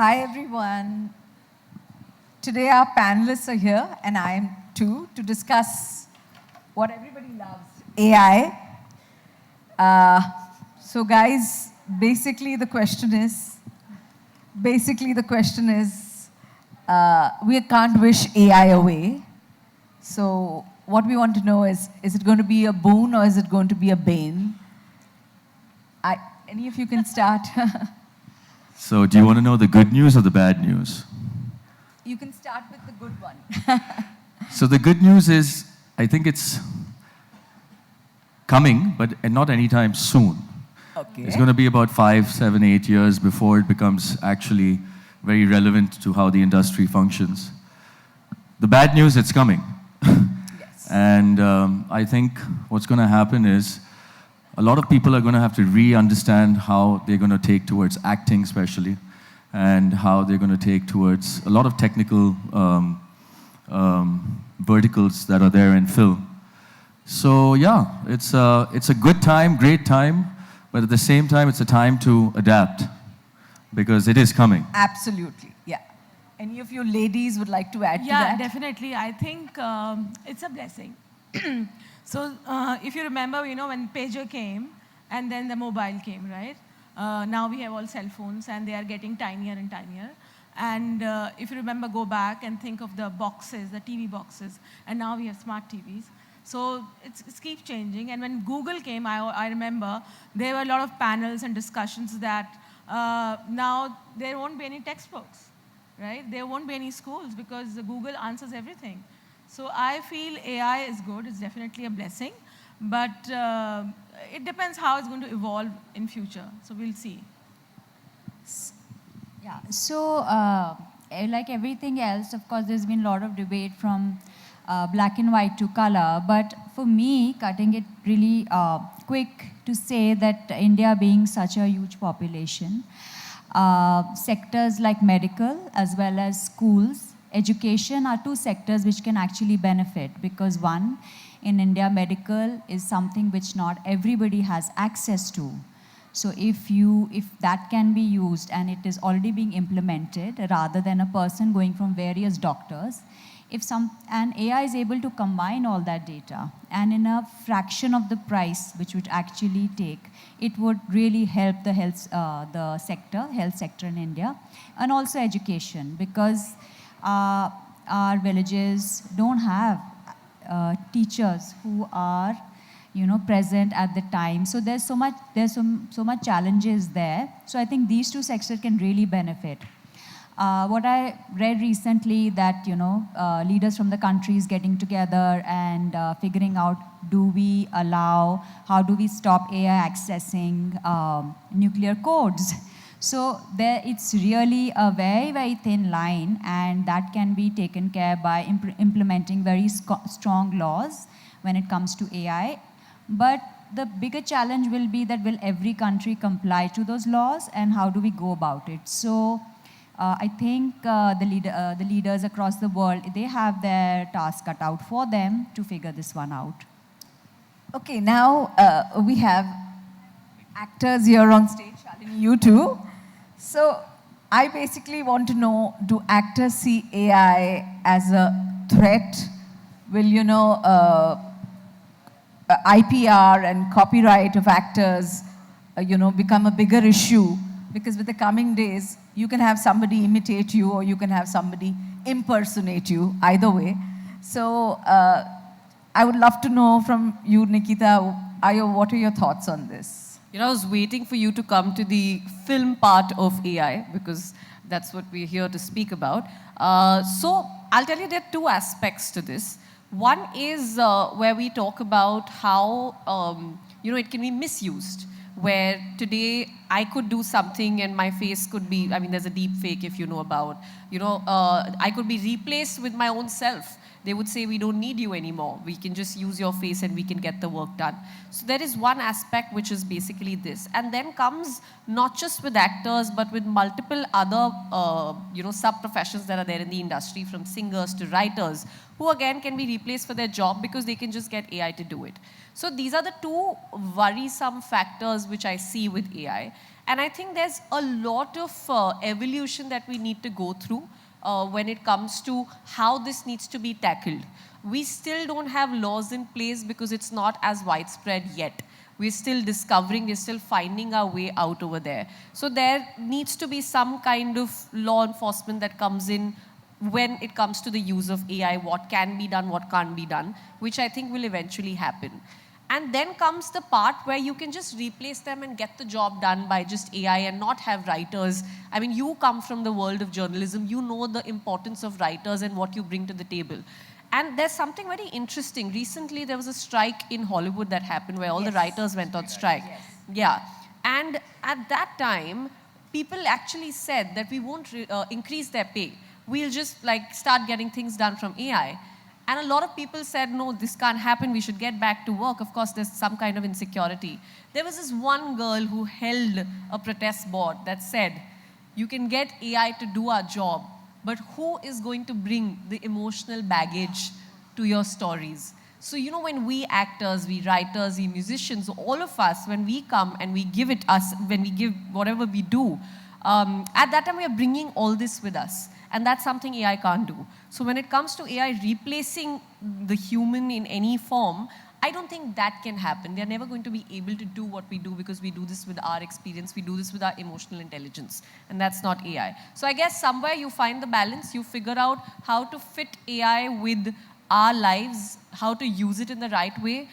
Hi, everyone. Today, our panelists are here, and I am too, to discuss what everybody loves, AI. Uh, so, guys, basically the question is, we can't wish AI away. So, what we want to know is it going to be a boon or is it going to be a bane? Any of you can start. So do you want to know the good news or the bad news? You can start with the good one. So the good news is, I think it's coming, but not anytime soon. Okay. It's going to be about 5, 7, 8 years before it becomes actually very relevant to how the industry functions. The bad news, it's coming. Yes. And I think what's going to happen is a lot of people are going to have to re-understand how they're going to take towards acting especially, and how they're going to take towards a lot of technical verticals that are there in film. So yeah, it's a good time, great time, but at the same time, it's a time to adapt because it is coming. Absolutely, yeah. Any of you ladies would like to add to Yeah, that? definitely. I think it's a blessing. So if you remember, when pager came and then the mobile came, right? Now we have all cell phones and they are getting tinier and tinier. And if you remember, go back and think of the boxes, the TV boxes, and now we have smart TVs. So it keeps changing. And when Google came, I remember there were a lot of panels and discussions that now there won't be any textbooks, right? There won't be any schools because Google answers everything. So I feel AI is good. It's definitely a blessing. But it depends how it's going to evolve in future. So we'll see. Yeah, so like everything else, of course, there's been a lot of debate from black and white to color. But for me, cutting it really quick to say that India being such a huge population, sectors like medical as well as schools, education are two sectors which can actually benefit because one, in India, medical is something which not everybody has access to. So if that can be used and it is already being implemented rather than a person going from various doctors, and AI is able to combine all that data and in a fraction of the price which would actually take, it would really help the health sector in India, and also education because our villages don't have teachers who are present at the time. So there's so much challenges there. So I think these two sectors can really benefit. What I read recently that leaders from the countries getting together and figuring out how do we stop AI accessing nuclear codes. So it's really a very, very thin line, and that can be taken care by implementing very strong laws when it comes to AI. But the bigger challenge will be that will every country comply to those laws, and how do we go about it? So I think the leaders across the world, they have their task cut out for them to figure this one out. Okay, now we have actors here on stage, Shalini, you too. So I basically want to know, do actors see AI as a threat? Will, IPR and copyright of actors, become a bigger issue? Because with the coming days, you can have somebody imitate you or you can have somebody impersonate you, either way. So I would love to know from you, Nikita, what are your thoughts on this? I was waiting for you to come to the film part of AI because that's what we're here to speak about. So I'll tell you there are two aspects to this. One is where we talk about how it can be misused. Where today I could do something and my face could be, there's a deep fake if you know about, I could be replaced with my own self. They would say, we don't need you anymore. We can just use your face and we can get the work done. So there is one aspect which is basically this. And then comes not just with actors, but with multiple other, sub-professions that are there in the industry, from singers to writers, who again can be replaced for their job because they can just get AI to do it. So these are the two worrisome factors which I see with AI. And I think there's a lot of evolution that we need to go through when it comes to how this needs to be tackled. We still don't have laws in place because it's not as widespread yet. We're still discovering, we're still finding our way out over there. So there needs to be some kind of law enforcement that comes in when it comes to the use of AI, what can be done, what can't be done, which I think will eventually happen. And then comes the part where you can just replace them and get the job done by just AI and not have writers. I mean, you come from the world of journalism, you know the importance of writers and what you bring to the table. And there's something very interesting. Recently, there was a strike in Hollywood that happened where all the writers went on strike. Yes. Yeah. And at that time, people actually said that we won't increase their pay. We'll just like start getting things done from AI. And a lot of people said, no, this can't happen. We should get back to work. Of course, there's some kind of insecurity. There was this one girl who held a protest board that said, you can get AI to do our job, but who is going to bring the emotional baggage to your stories? So, you know, when we actors, we writers, we musicians, all of us, when we come and we give it us, when we give whatever we do, at that time we are bringing all this with us. And that's something AI can't do. So when it comes to AI replacing the human in any form, I don't think that can happen. They're never going to be able to do what we do because we do this with our experience, we do this with our emotional intelligence, and that's not AI. So I guess somewhere you find the balance, you figure out how to fit AI with our lives, how to use it in the right way.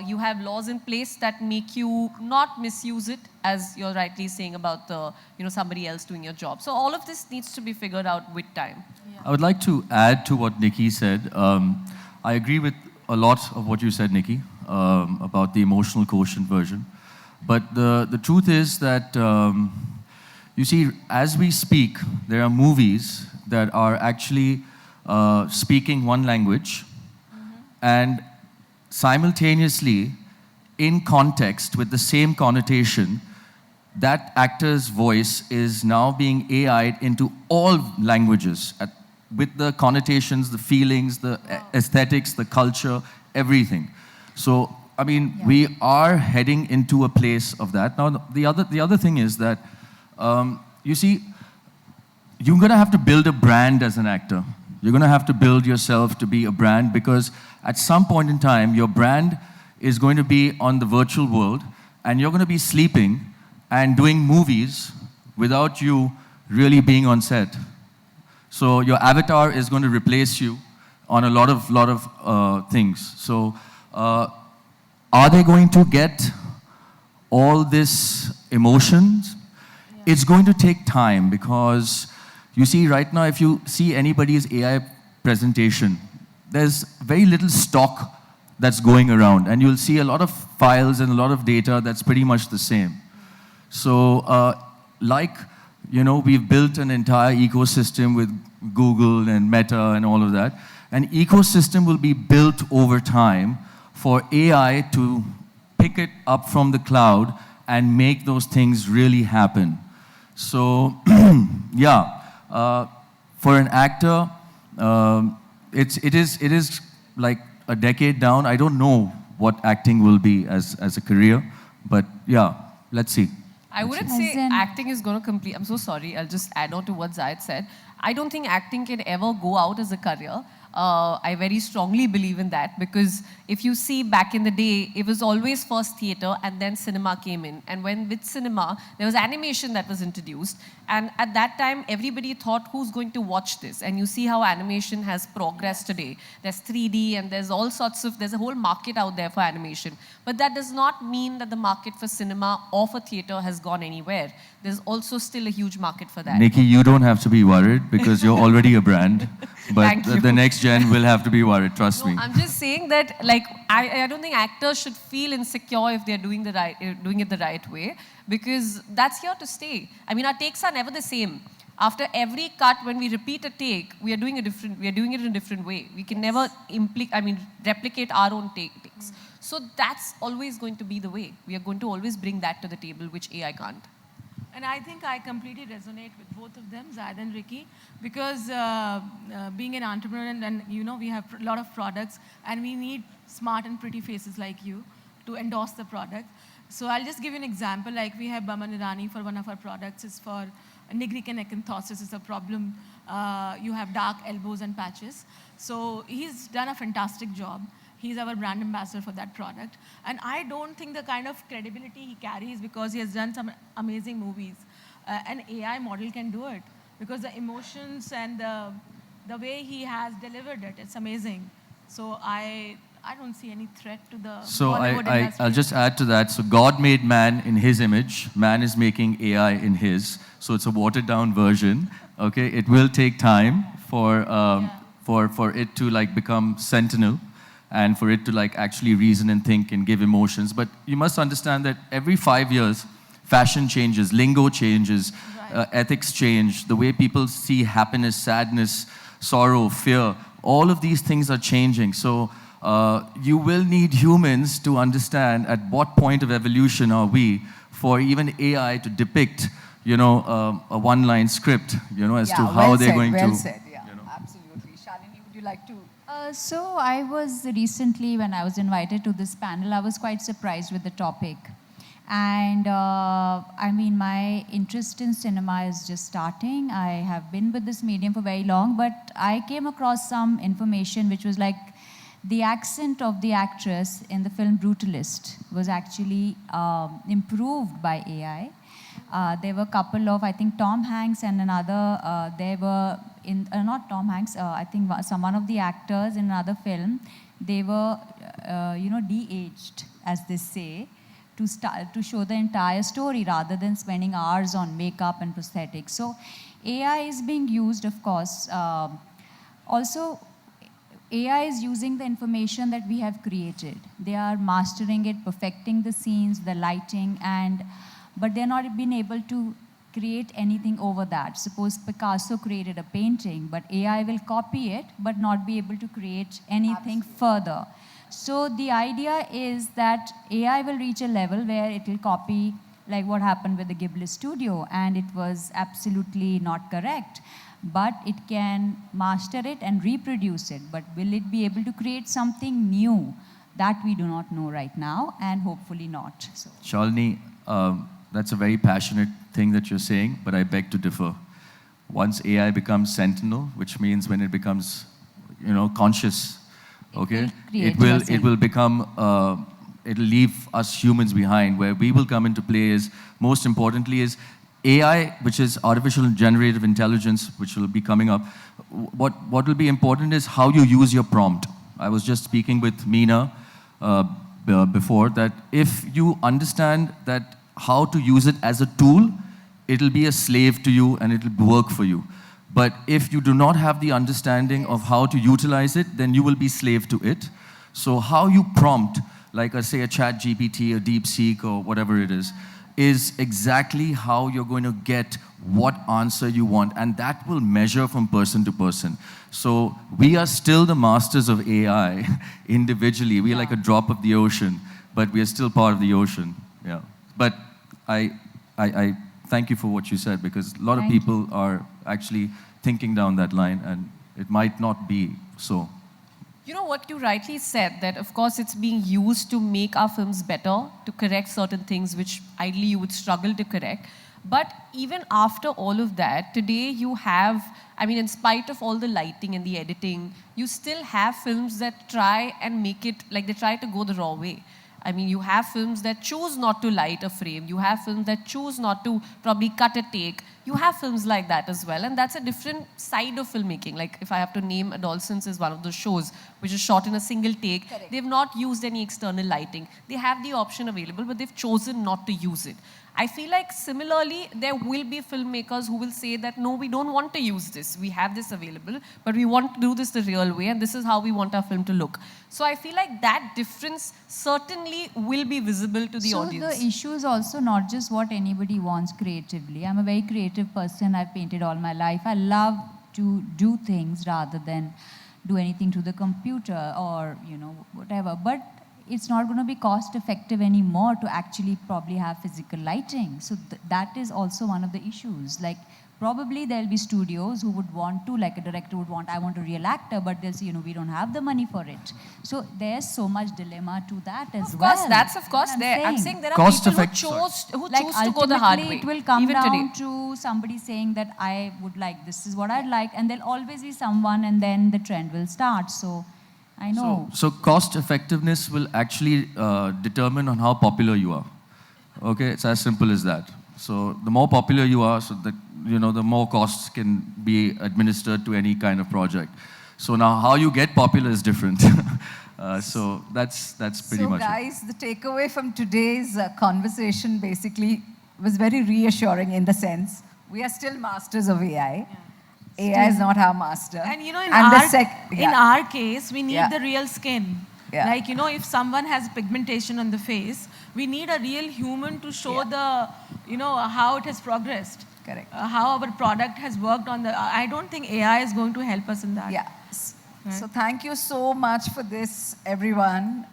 You have laws in place that make you not misuse it, as you're rightly saying about the, somebody else doing your job. So all of this needs to be figured out with time. I would like to add to what Nikki said. I agree with a lot of what you said, Nikki, about the emotional quotient version. But the truth is that, you see, as we speak, there are movies that are actually speaking one language, and simultaneously, in context, with the same connotation, that actor's voice is now being AI'd into all languages, with the connotations, the feelings, the aesthetics, the culture, everything. So, I mean, we are heading into a place of that. Now, the other thing is that, you see, you're going to have to build a brand as an actor. You're going to have to build yourself to be a brand, because at some point in time, your brand is going to be on the virtual world, and you're going to be sleeping and doing movies without you really being on set. So your avatar is going to replace you on a lot of things. So are they going to get all this emotions? Yeah. It's going to take time, because you see right now, if you see anybody's AI presentation, there's very little stock that's going around, and you'll see a lot of files and a lot of data that's pretty much the same. So we've built an entire ecosystem with Google and Meta and all of that. An ecosystem will be built over time for AI to pick it up from the cloud and make those things really happen. So, for an actor, it is like a decade down. I don't know what acting will be as a career, but yeah, let's see. I wouldn't say acting is going to complete. I'm so sorry. I'll just add on to what Zayed said. I don't think acting can ever go out as a career. I very strongly believe in that, because if you see back in the day, it was always first theater and then cinema came in. And when with cinema, there was animation that was introduced. And at that time, everybody thought, who's going to watch this? And you see how animation has progressed today. There's 3D and there's all sorts of, there's a whole market out there for animation. But that does not mean that the market for cinema or for theater has gone anywhere. There's also still a huge market for that. Nikki, you don't have to be worried, because you're already a brand. But the next gen will have to be worried, trust me. I'm just saying that, like, I don't think actors should feel insecure if they're doing it the right way, because that's here to stay. I mean, our takes are never the same. After every cut, when we repeat a take, we are doing it in a different way. We can never replicate our own takes. So that's always going to be the way. We are going to always bring that to the table, which AI can't. And I think I completely resonate with both of them, Zayed and Ricky, because being an entrepreneur and we have a lot of products, and we need smart and pretty faces like you to endorse the product. So I'll just give you an example. Like we have Baman Irani for one of our products. It's for nigricane acanthosis. It's a problem. You have dark elbows and patches. So he's done a fantastic job. He's our brand ambassador for that product. And I don't think the kind of credibility he carries because he has done some amazing movies. An AI model can do it because the emotions and the way he has delivered it, it's amazing. So I don't see any threat to the So Bollywood industry. I'll just add to that. So God made man in his image. Man is making AI in his. So it's a watered down version. Okay, it will take time for it to like become sentinel, and for it to like actually reason and think and give emotions. But you must understand that every 5 years, fashion changes, lingo changes, ethics change, the way people see happiness, sadness, sorrow, fear. All of these things are changing. So you will need humans to understand at what point of evolution are we for even AI to depict, you know, a one-line script, you know, as to how well they're said, going well to. said, yeah, absolutely. Shalini, would you like to? So I was recently, when I was invited to this panel, I was quite surprised with the topic. And I mean, my interest in cinema is just starting. I have been with this medium for very long, but I came across some information which was like the accent of the actress in the film Brutalist was actually improved by AI. There were a couple of, I think Tom Hanks and another, they were in, not Tom Hanks, I think one of the actors in another film, they were, you know, de-aged, as they say, to show the entire story rather than spending hours on makeup and prosthetics. So AI is being used, of course. Also, AI is using the information that we have created. They are mastering it, perfecting the scenes, the lighting, but they're not been able to create anything over that. Suppose Picasso created a painting, but AI will copy it, but not be able to create anything further. So the idea is that AI will reach a level where it will copy, like what happened with the Ghibli studio, and it was absolutely not correct. But it can master it and reproduce it. But will it be able to create something new? That we do not know right now, and hopefully not. So. Shalini, that's a very passionate thing that you're saying, but I beg to differ. Once AI becomes sentinel, which means when it becomes, you know, conscious, okay, it will become, it'll leave us humans behind. Where we will come into play is, most importantly, is AI, which is artificial generative intelligence, which will be coming up. What will be important is how you use your prompt. I was just speaking with Meena before that if you understand that how to use it as a tool, it'll be a slave to you and it'll work for you. But if you do not have the understanding of how to utilize it, then you will be slave to it. So how you prompt, like say a chat GPT, a DeepSeek, or whatever it is exactly how you're going to get what answer you want, and that will measure from person to person. So we are still the masters of AI individually. We are like a drop of the ocean, but we are still part of the ocean. Yeah. But I thank you for what you said, because a lot of people are actually thinking down that line, and it might not be so. You know what you rightly said, that of course it's being used to make our films better, to correct certain things which ideally you would struggle to correct. But even after all of that, today you have, I mean, in spite of all the lighting and the editing, you still have films that try and make it, like they try to go the raw way. I mean, you have films that choose not to light a frame. You have films that choose not to probably cut a take. You have films like that as well. And that's a different side of filmmaking. Like if I have to name Adolescence is one of those shows which is shot in a single take. Correct. They've not used any external lighting. They have the option available, but they've chosen not to use it. I feel like similarly, there will be filmmakers who will say that, no, we don't want to use this. We have this available, but we want to do this the real way, and this is how we want our film to look. So I feel like that difference certainly will be visible to the audience. So the issue is also not just what anybody wants creatively. I'm a very creative person. I've painted all my life. I love to do things rather than do anything to the computer or, you know, whatever. But it's not going to be cost effective anymore to actually probably have physical lighting. So that is also one of the issues. Like, probably there'll be studios who would want to, like a director would want, I want a real actor, but they'll say, you know, we don't have the money for it. So there's so much dilemma to that as Of well. course, that's of course I'm there. I'm saying. saying there are Cost people effect- who Like, choose to go the hard ultimately, way. it will come even down today. to somebody saying that I would like, this is what I'd like, and there'll always be someone, and then the trend will start. So I know. So cost effectiveness will actually determine on how popular you are. Okay, it's as simple as that. So the more popular you are, so that, you know, the more costs can be administered to any kind of project. So now how you get popular is different. So that's pretty So much it. guys, the takeaway from today's conversation basically was very reassuring in the sense we are still masters of AI. AI is not our master. And you know, in, And in our case, we need Yeah. the real skin. Yeah. Like, you know, if someone has pigmentation on the face, we need a real human to show the, you know, how it has progressed. Correct. How our product has worked on the. I don't think AI is going to help us in that. Yeah. So thank you so much for this, everyone.